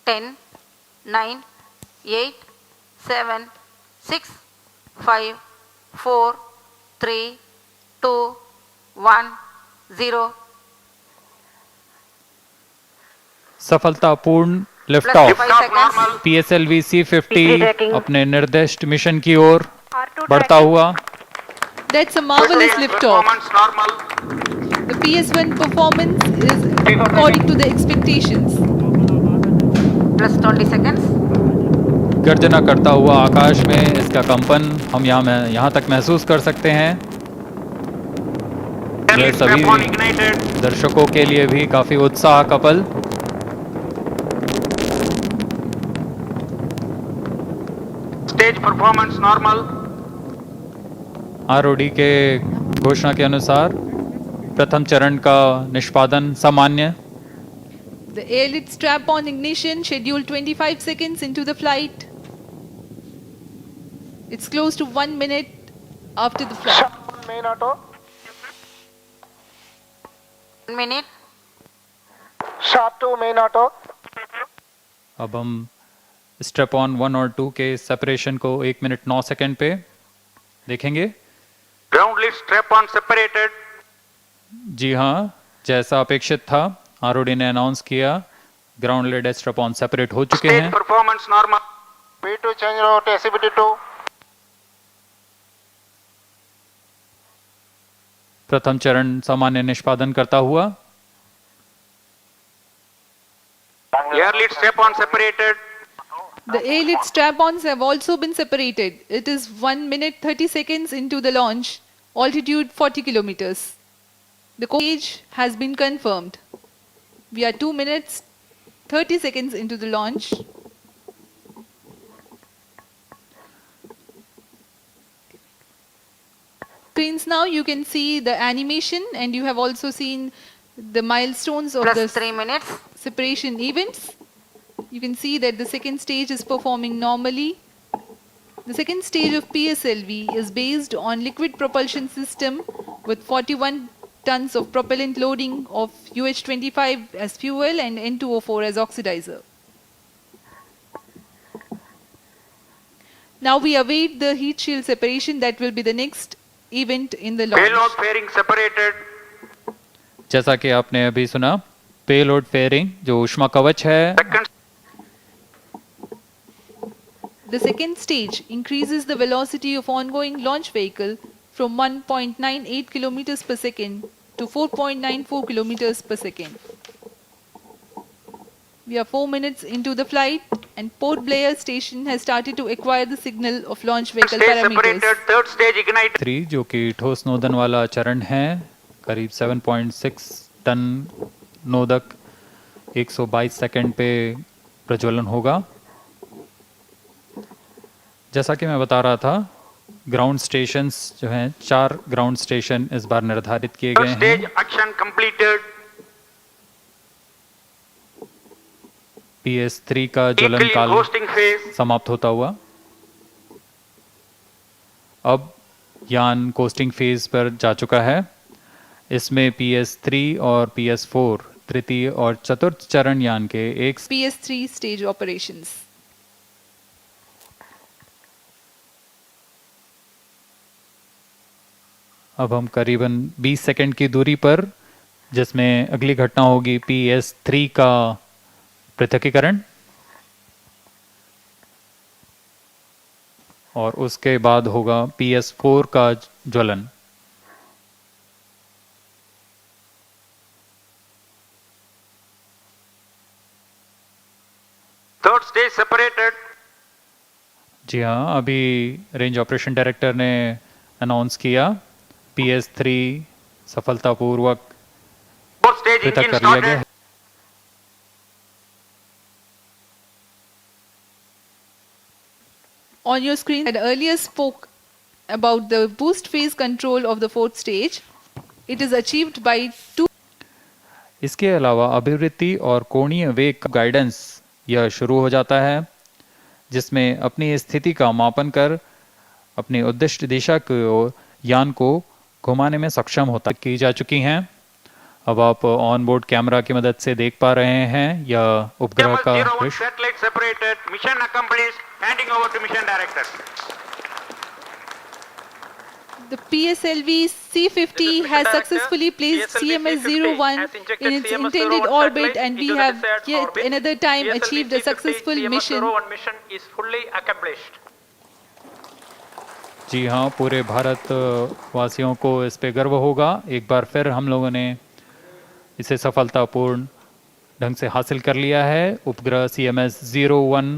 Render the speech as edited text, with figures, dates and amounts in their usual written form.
10, 9, 8, 7, 6, 5, 4, 3, 2, 1, 0. सफलतापूर्ण lift Plus off 5 seconds. PSLV C50 अपने निर्दिष्ट मिशन की ओर बढ़ता हुआ। That's a marvelous liftoff. Performance normal. The PS1 performance is according to the expectations. Plus 20 seconds. गर्जना करता हुआ आकाश में इसका कंपन हम यहाँ तक महसूस कर सकते हैं। यह सभी Strap-on ignited. दर्शकों के लिए भी काफी उत्साह का पल। Stage performance normal. ROD के घोषणा के अनुसार प्रथम चरण का निष्पादन सामान्य। The airlift strap-on ignition scheduled 25 seconds into the flight. It's close to 1 minute after the flight. Shot main auto. 1 minute. Shot 2 main auto. अब हम स्ट्रेप ऑन 1 और 2 के सेपरेशन को 1 मिनट 9 सेकंड पे देखेंगे। Ground lead strap-on separated. जी हाँ, जैसा अपेक्षित था ROD ने अनाउंस किया, ground led strap on separate हो चुके Stage हैं। performance normal. P2 change route SCBT2. प्रथम चरण सामान्य निष्पादन करता हुआ। Air lead strap-on separated. The airlift strap-ons have also been separated. It is 1 minute 30 seconds into the launch, altitude 40 kilometers. The stage has been confirmed. We are 2 minutes 30 seconds into the launch. Screens now you can see the animation and you have also seen the milestones of Plus the 3 minutes. separation events. You can see that the second stage is performing normally. The second stage of PSLV is based on liquid propulsion system with 41 tons of propellant loading of UH-25 as fuel and N2O4 as oxidizer. Now we await the heat shield separation that will be the next event in the launch. Payload fairing separated. जैसा कि आपने अभी सुना, payload fairing जो ऊष्मा कवच है, Second The second stage increases the velocity of ongoing launch vehicle from 1.98 kilometers per second to 4.94 kilometers per second. We are 4 minutes into the flight and Port Blair station has started to acquire the signal of launch vehicle stage parameters. separated. Third stage ignited. 3 जो कि ठोस नोदन वाला चरण है, करीब 7.6 ton नोदक 122 second पे प्रज्वलन होगा। जैसा कि मैं बता रहा था, ग्राउंड स्टेशंस जो हैं, 4 ग्राउंड स्टेशन इस बार निर्धारित किए Third गए stage हैं। action completed. PS3 का ज्वलन Vehicle in काल hosting phase. समाप्त होता हुआ अब यान कोस्टिंग फेज पर जा चुका है। इसमें PS3 और PS4 तृतीय और चतुर्थ चरण यान के एक PS3 stage operations. अब हम करीबन 20 सेकंड की दूरी पर, जिसमें अगली घटना होगी PS3 का पृथकीकरण और उसके बाद होगा PS4 का ज्वलन। Third stage separated. जी हाँ, अभी रेंज ऑपरेशन डायरेक्टर ने अनाउंस किया PS3 सफलतापूर्वक Fourth stage पृथक engine कर लिया गया started. है। On your screen, I had earlier spoke about the boost phase control of the fourth stage. It is achieved by 2 इसके अलावा अभिवृत्ति और कोणीय वेग का गाइडेंस यह शुरू हो जाता है, जिसमें अपनी स्थिति का मापन कर अपनी उद्दिष्ट दिशा की ओर यान को घुमाने में सक्षम होता की जा चुकी हैं। अब आप ऑन बोर्ड कैमरा की मदद से देख पा रहे हैं यह उपग्रह का CMS-01 दृश्य। satellite separated, mission accomplished, handing over to mission director. The PSLV C50 has successfully placed CMS-01 in its intended orbit, and we have yet another time achieved a successful mission. CMS-01 mission is fully accomplished. जी हाँ, पूरे भारत वासियों को इस पे गर्व होगा। एक बार फिर हम लोगों ने इसे सफलतापूर्ण ढंग से हासिल कर लिया है। उपग्रह CMS-01